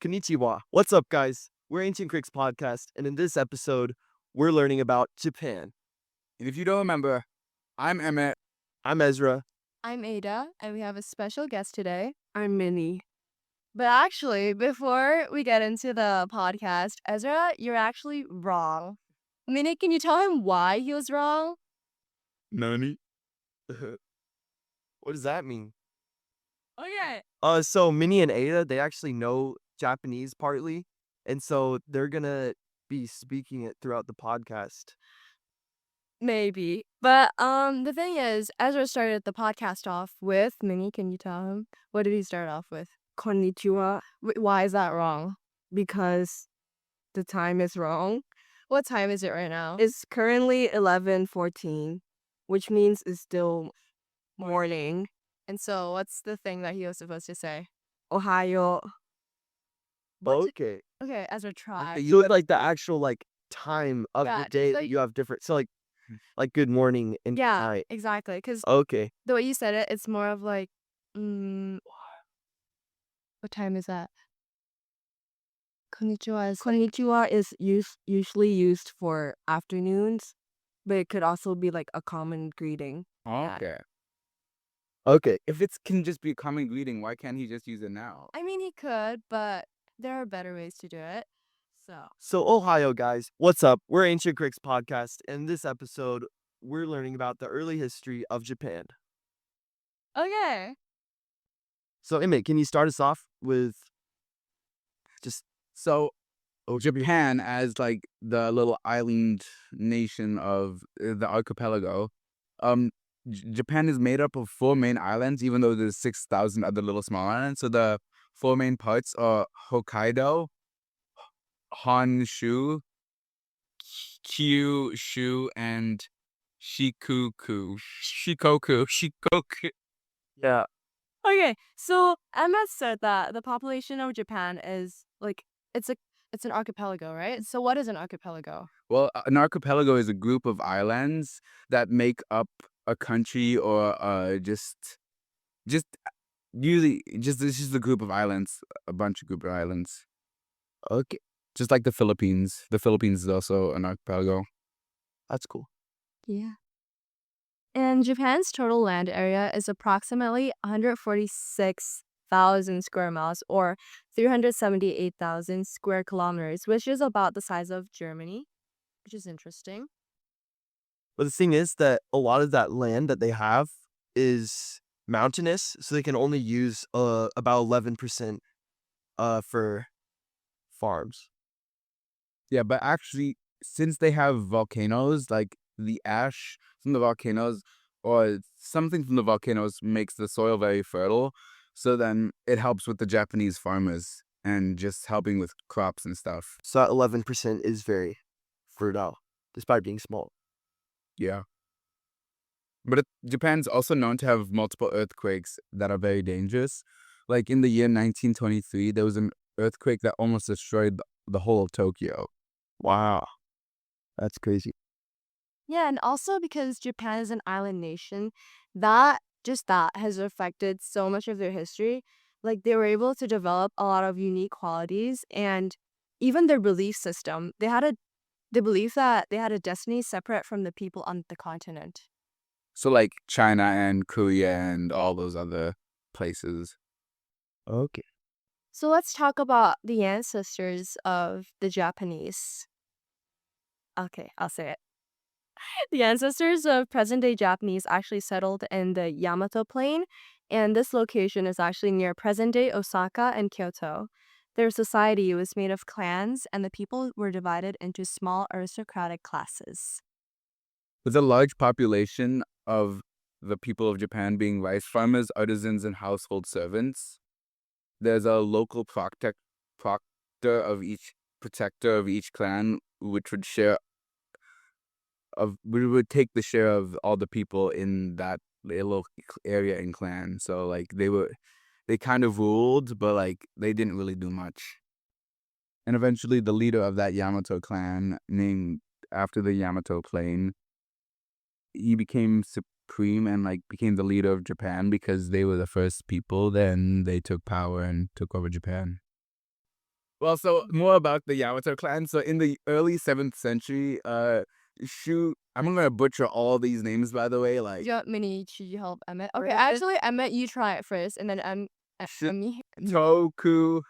Konnichiwa. What's up, guys? We're AncientCricsPodcast, and in this episode, we're learning about Japan. And if you don't remember, I'm Emmett. I'm Ezra. I'm Ada, and we have a special guest today. I'm Minnie. But actually, before we get into the podcast, Ezra, you're actually wrong. Minnie, can you tell him why he was wrong? Nani? What does that mean? Okay. So Minnie and Ada, they actually know Japanese partly, and so they're gonna be speaking it throughout the podcast. Maybe. But the thing is, Ezra started the podcast off with Minnie, can you tell him? What did he start off with? Konnichiwa, Why is that wrong? because the time is wrong. What time is it right now? It's currently 11:14, which means it's still morning. And so what's the thing that he was supposed to say? Ohayo. Okay. Okay, Ezra, try. You like the actual time of Yeah, the just day that like- you have different. So like good morning and good Yeah, night. exactly. Because Okay. the way you said it, it's more of like, what time is that? Konnichiwa is Konnichiwa is usually used for afternoons, but it could also be like a common greeting. Okay. Okay. If it can just be a common greeting, why can't he just use it now? I mean, he could, but there are better ways to do it. So, Ohio, guys, what's up? We're Ancient Cricks Podcast, and in this episode, we're learning about the early history of Japan. Okay. So, Emmett, can you start us off with just So, Japan, as like the little island nation of the archipelago, Japan is made up of 4 main islands, even though there's 6,000 other little small islands. So the 4 main parts are Hokkaido, Honshu, Kyushu, and Shikoku. yeah? Okay, so Emma said that the population of Japan is like it's an archipelago, right? So what is an archipelago? Well, an archipelago is a group of islands that make up a country or just usually this is a group of islands, a bunch of group of islands. Okay, Just like the Philippines. The Philippines is also an archipelago. that's cool. Yeah. And Japan's total land area is approximately 146,000 square miles or 378,000 square kilometers, which is about the size of Germany, which is interesting. But the thing is that a lot of that land that they have is mountainous, so they can only use about 11% for farms. Yeah, but actually, since they have volcanoes, like the ash from the volcanoes or something from the volcanoes makes the soil very fertile. So then it helps with the Japanese farmers and just helping with crops and stuff. So that 11% is very fertile, despite being small. Yeah. But Japan's also known to have multiple earthquakes that are very dangerous. Like in the year 1923, there was an earthquake that almost destroyed the whole of Tokyo. Wow, that's crazy. Yeah, and also because Japan is an island nation, that has affected so much of their history. Like they were able to develop a lot of unique qualities and even their belief system. They believe that they had a destiny separate from the people on the continent. So like China and Korea and all those other places. Okay. So let's talk about the ancestors of the Japanese. Okay, I'll say it. The ancestors of present-day Japanese actually settled in the Yamato Plain, and this location is actually near present-day Osaka and Kyoto. Their society was made of clans, and the people were divided into small aristocratic classes. With a large population of the people of Japan being rice farmers, artisans, and household servants, there's a local protector of each clan, which would take the share of all the people in that little area and clan. So like they kind of ruled, but like they didn't really do much. And eventually the leader of that Yamato clan, named after the Yamato plain, he became supreme and like became the leader of Japan because they were the first people. Then they took power and took over Japan. Well, so more about the Yamato clan. So in the early 7th century, I'm gonna butcher all these names, by the way. Like Yeah, Minnie, should you help Emmett? Okay, Right. actually, Emmett, you try it first, and then Shi- Emmy. Toku,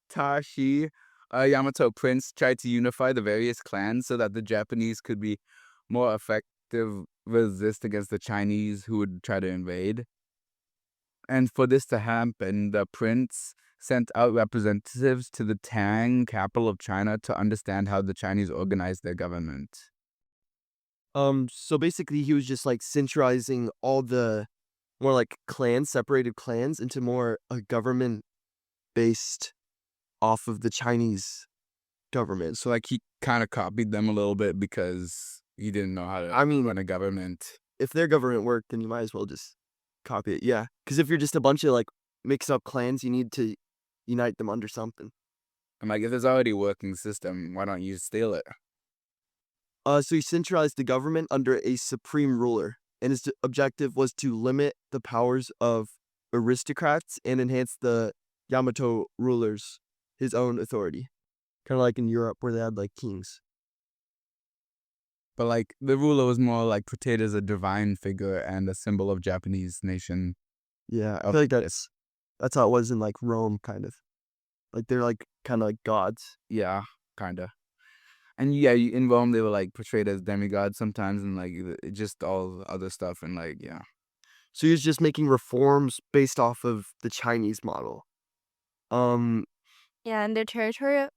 Tashi, Yamato prince tried to unify the various clans so that the Japanese could be more effective resist against the Chinese who would try to invade. And for this to happen, the prince sent out representatives to the Tang, capital of China, to understand how the Chinese organized their government. So basically he was just like centralizing all the more like clans, separated clans into more a government based off of the Chinese government. So like he kind of copied them a little bit because he didn't know how to I mean, run a government. if their government worked, then you might as well just copy it. Yeah. Because if you're just a bunch of like mixed up clans, you need to unite them under something. I'm like, if there's already a working system, why don't you steal it? So he centralized the government under a supreme ruler, and his objective was to limit the powers of aristocrats and enhance the Yamato rulers his own authority. Kind of like in Europe where they had like kings. But like the ruler was more like portrayed as a divine figure and a symbol of Japanese nation. Yeah, I Oh, feel like that's how it was in like Rome, kind of. Like they're like kind of like gods. Yeah, kind of. And yeah, in Rome they were like portrayed as demigods sometimes, and like just all other stuff, and like yeah. So he was just making reforms based off of the Chinese model. Um, Yeah, and the territory.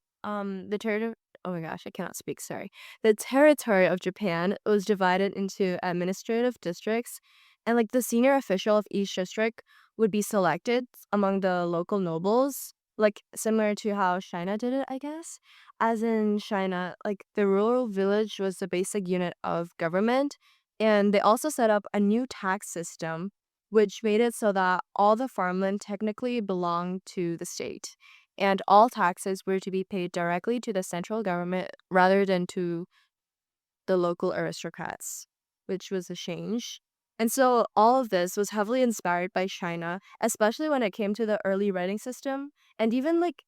Oh my gosh, I cannot speak. Sorry. The territory of Japan was divided into administrative districts, and like the senior official of each district would be selected among the local nobles, like similar to how China did it, I guess. As in China, like the rural village was the basic unit of government, and they also set up a new tax system, which made it so that all the farmland technically belonged to the state and all taxes were to be paid directly to the central government rather than to the local aristocrats, which was a change. And so all of this was heavily inspired by China, especially when it came to the early writing system. And even like,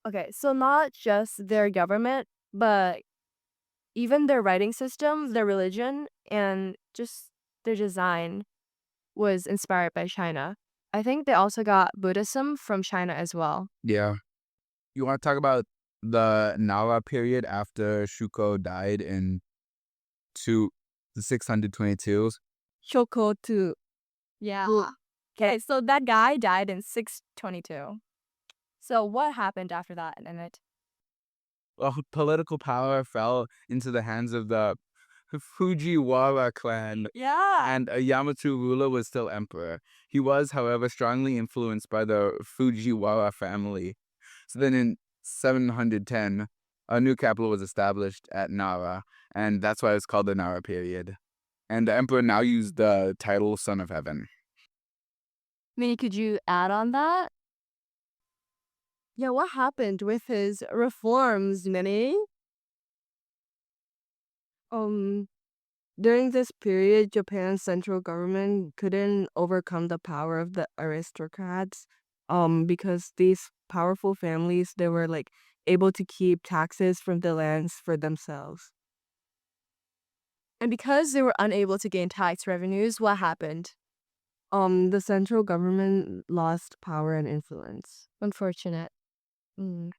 okay, so not just their government, but even their writing system, their religion, and just their design was inspired by China. I think they also got Buddhism from China as well. Yeah. You want to talk about the Nara period after Shuko died in the 622? Shokotu. Yeah. Okay, so that guy died in 622. So what happened after that, Emmett? Well, political power fell into the hands of the Fujiwara clan, Yeah. and a Yamato ruler was still emperor. He was, however, strongly influenced by the Fujiwara family. So then in 710, a new capital was established at Nara, and that's why it's called the Nara period. And the emperor now used the title Son of Heaven. Minnie, could you add on that? Yeah, what happened with his reforms, Minnie? Um, During this period, Japan's central government couldn't overcome the power of the aristocrats, because these powerful families, they were like able to keep taxes from the lands for themselves. And because they were unable to gain tax revenues, what happened? The central government lost power and influence. Unfortunate. Mm.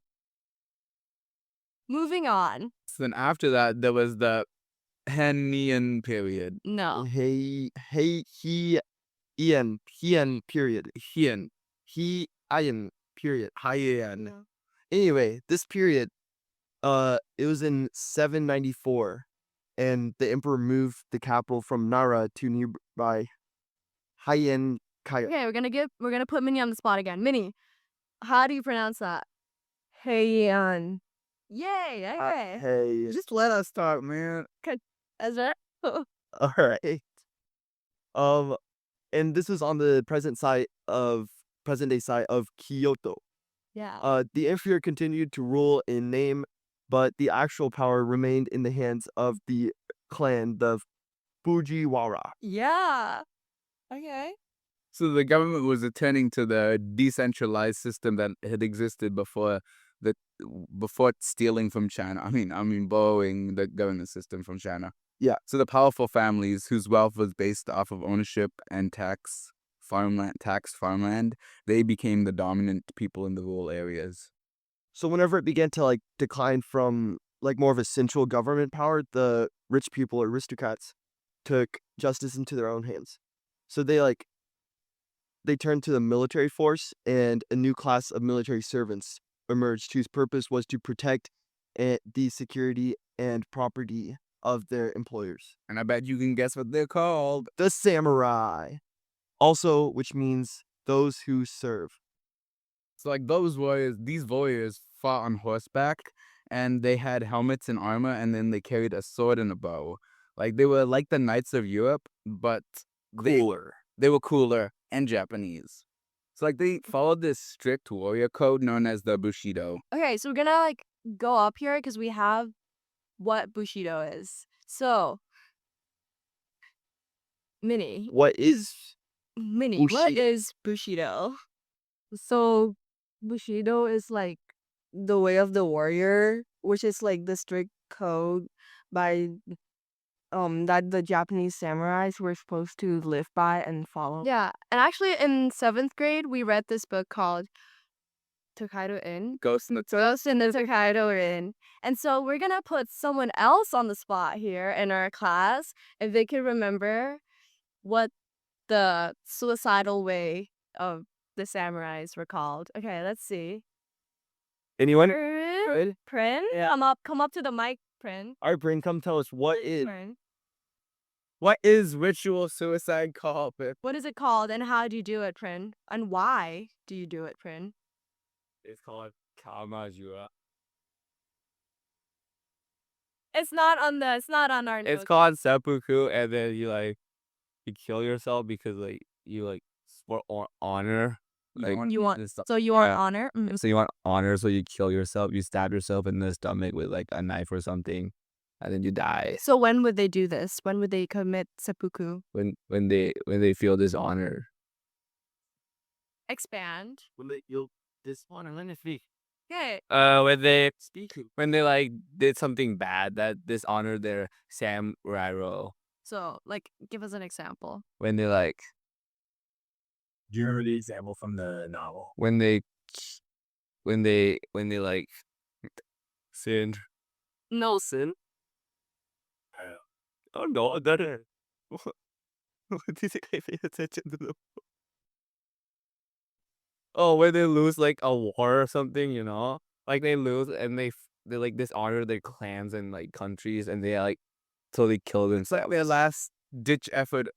Moving on. So then after that, there was the Heian period. No. He period. Heian. Heian period. Heian. No. Anyway, this period, it was in 794, and the emperor moved the capital from Nara to nearby Heian Kaya. Okay, we're gonna put Minnie on the spot again. Minnie, how do you pronounce that? Heian. Yay! Okay. Hey, Just let us talk, man. Ezra. all right. And this was on the present day site of Kyoto. Yeah. The emperor continued to rule in name, but the actual power remained in the hands of the clan, the Fujiwara. Yeah. Okay. So the government was returning to the decentralized system that had existed before before stealing from China. I mean borrowing the government system from China. Yeah. So the powerful families whose wealth was based off of ownership and taxed farmland, they became the dominant people in the rural areas. So whenever it began to like decline from like more of a central government power, the rich people or aristocrats took justice into their own hands. So they turned to the military force, and a new class of military servants emerged whose purpose was to protect the security and property of their employers. And I bet you can guess what they're called. The samurai. Also, which means those who serve. So like these warriors fought on horseback, and they had helmets and armor, and then they carried a sword and a bow. Like they were like the knights of Europe, but Cooler. they were cooler and Japanese. So like they followed this strict warrior code known as the Bushido. Okay, so we're gonna like go up here because we have what Bushido is. So, Minnie, What is what Bushido? is Bushido? So Bushido is like the way of the warrior, which is like the strict code by that the Japanese samurais were supposed to live by and follow. Yeah, and actually in 7th grade we read this book called Tokaido Inn. Ghost in the Ghost in the Tokaido Inn. And so we're gonna put someone else on the spot here in our class if they can remember what the suicidal way of the samurais were called. Okay, let's see. Anyone? Prin? Yeah. Come up to the mic, Prin. All right, Brain, come tell us what Prin. is ritual suicide called? What is it called and how do you do it, Prin? And why do you do it, Prin? It's called Kamajura. It's not on our It's notes. called seppuku, and then you kill yourself because you for honor. You want this- you want Yeah. honor? So you want honor, so you kill yourself. You stab yourself in the stomach with like a knife or something, and then you die. So when would they do this? When would they commit seppuku? When they feel dishonor. Expand. you'll dishonor. Let me speak. Okay. When they did something bad that dishonored their samurai role. So like give us an example. When they Do you remember the example from the novel? when they sinned. No sin. Oh no, that is. What do you think I pay attention to them? Oh, when they lose like a war or something, like they lose and they dishonor their clans and like countries, and they totally kill them. It's like their last ditch effort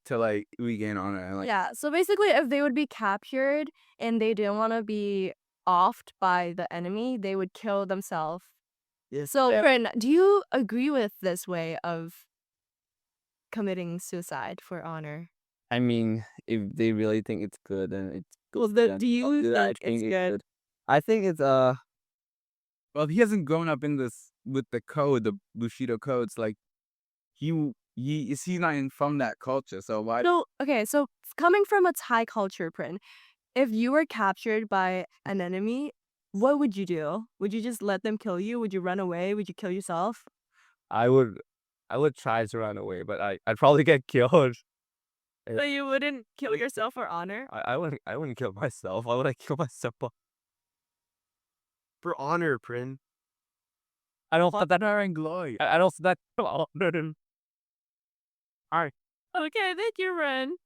to like regain honor. And, Yeah. So basically if they would be captured and they didn't want to be offed by the enemy, they would kill themselves. Yes. So Prin, do you agree with this way of committing suicide for honor? I mean, if they really think it's good, then it's Well, then do you I'll do that. think it's good? I think it's well, he hasn't grown up in this with the code, the Bushido codes. Like he's not from that culture, so why? So okay, so coming from a Thai culture, Prin, if you were captured by an enemy, what would you do? Would you just let them kill you? Would you run away? Would you kill yourself? I would try to run away, but I'd probably get killed. So you wouldn't kill yourself for honor? I wouldn't kill myself. Why would I kill myself? For honor, Prin. I don't want that in glory. I don't want that honor. Alright. Okay, thank you, Ren.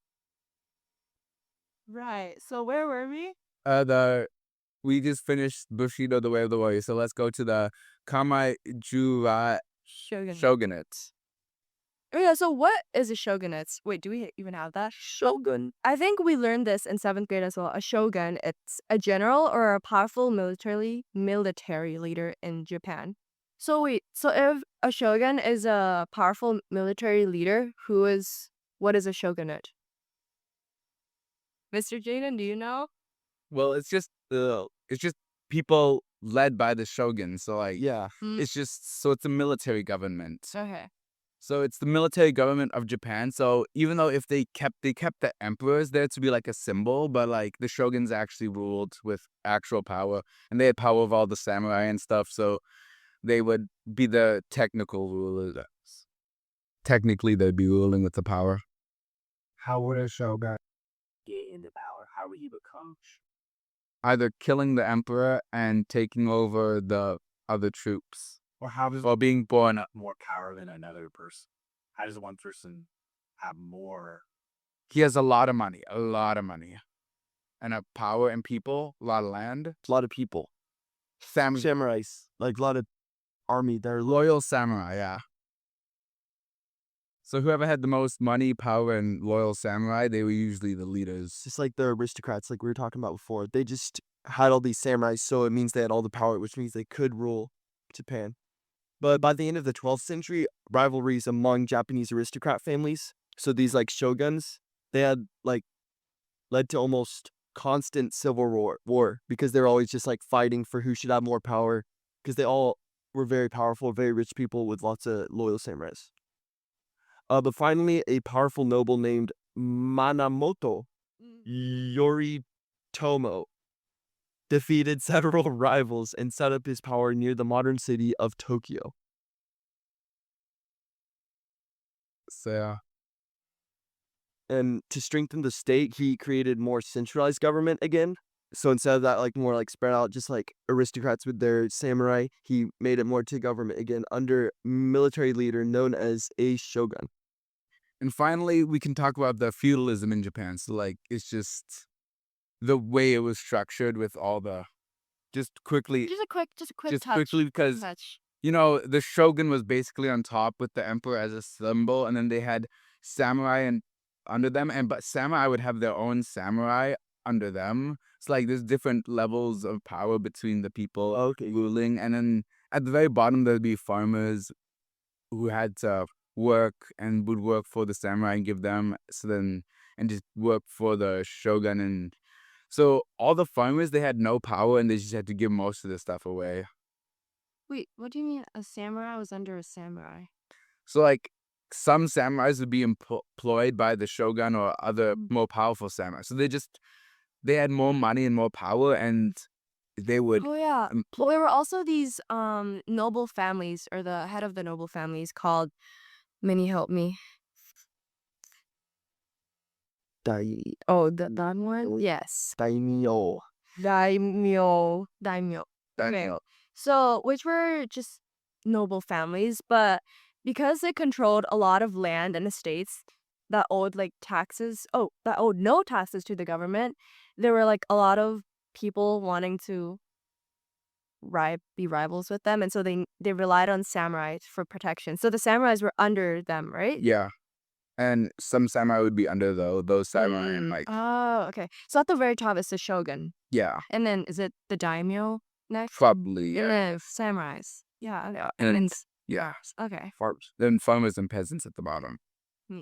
Right. So where were we? We just finished Bushido, the way of the warrior. So let's go to the Kamajura shogunate. Oh yeah, so what is a shogunate? Wait, do we even have that? Shogun. I think we learned this in 7th grade as well. A shogun, it's a general or a powerful military leader in Japan. So wait, so if a shogun is a powerful military leader, what is a shogunate? Mr. Jaden, do you know? Well, it's just people led by the shogun. So Yeah. it's a military government. Okay. So it's the military government of Japan. So even though if they kept the emperors there to be like a symbol, but like the shoguns actually ruled with actual power, and they had power of all the samurai and stuff. So they would be the technical rulers. Technically, they'd be ruling with the power. How would a shogun get into power? How would he become? Either killing the emperor and taking over the other troops, Or how does or being born up. more power than another person? How does one person have more? He has a lot of money, and a power and people, a lot of land. A lot of people. Samurais, like a lot of army. They're Loyal samurai, yeah. So whoever had the most money, power, and loyal samurai, they were usually the leaders. just like the aristocrats, like we were talking about before. They just had all these samurais, so it means they had all the power, which means they could rule Japan. But by the end of the 12th century, rivalries among Japanese aristocrat families, so these like shoguns, they had like led to almost constant civil war because they were always just like fighting for who should have more power, because they all were very powerful, very rich people with lots of loyal samurais. But finally, a powerful noble named Manamoto Yoritomo defeated several rivals and set up his power near the modern city of Tokyo. So yeah. And to strengthen the state, he created more centralized government again. So instead of that, like more like spread out, just like aristocrats with their samurai, he made it more to government again under military leader known as a shogun. And finally, we can talk about the feudalism in Japan. So like, it's just the way it was structured with all the, just quickly, Just a quick just touch. quickly, because touch. you know, the shogun was basically on top with the emperor as a symbol, and then they had samurai and under them, but samurai would have their own samurai under them. It's like there's different levels of power between the people ruling, and then at the very bottom there'd be farmers who had to work and would work for the samurai and give them, and just work for the shogun. And so all the farmers, they had no power, and they just had to give most of the stuff away. Wait, what do you mean a samurai was under a samurai? So like some samurais would be employed by the shogun or other more powerful samurai. So they had more money and more power, and they would. Oh yeah. Well, there were also these noble families, or the head of the noble families called, Minnie, help me. That one? Yes. Daimyo. Daimyo. Okay. So, which were just noble families, but because they controlled a lot of land and estates that owed that owed no taxes to the government, there were like a lot of people wanting to be rivals with them, and so they relied on samurai for protection. So the samurais were under them, right? Yeah. And some samurai would be under those samurai, and like, Oh, okay. So at the very top is the shogun, yeah, and then is it the daimyo next? probably, And yeah. then samurais. Yeah. Okay. And And then yeah, okay. farmers. Then farmers and peasants at the bottom. Hmm.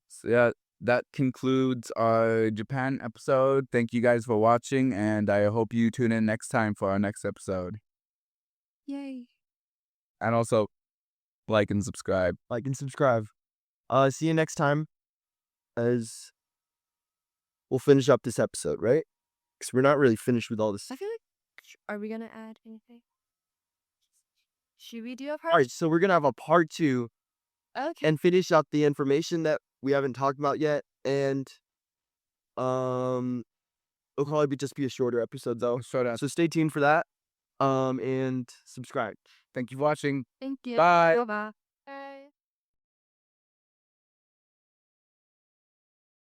So yeah, that concludes our Japan episode. Thank you guys for watching, and I hope you tune in next time for our next episode. Yay. And also, like and subscribe. See you next time, as we'll finish up this episode, right? Because we're not really finished with all this. I feel like, are we gonna add anything? Should we do a part? All right, so we're gonna have a part 2 Okay. and finish up the information that we haven't talked about yet, and it'll probably just be a shorter episode though. So stay tuned for that. And subscribe. Thank you for watching. Thank you. Bye. Bye.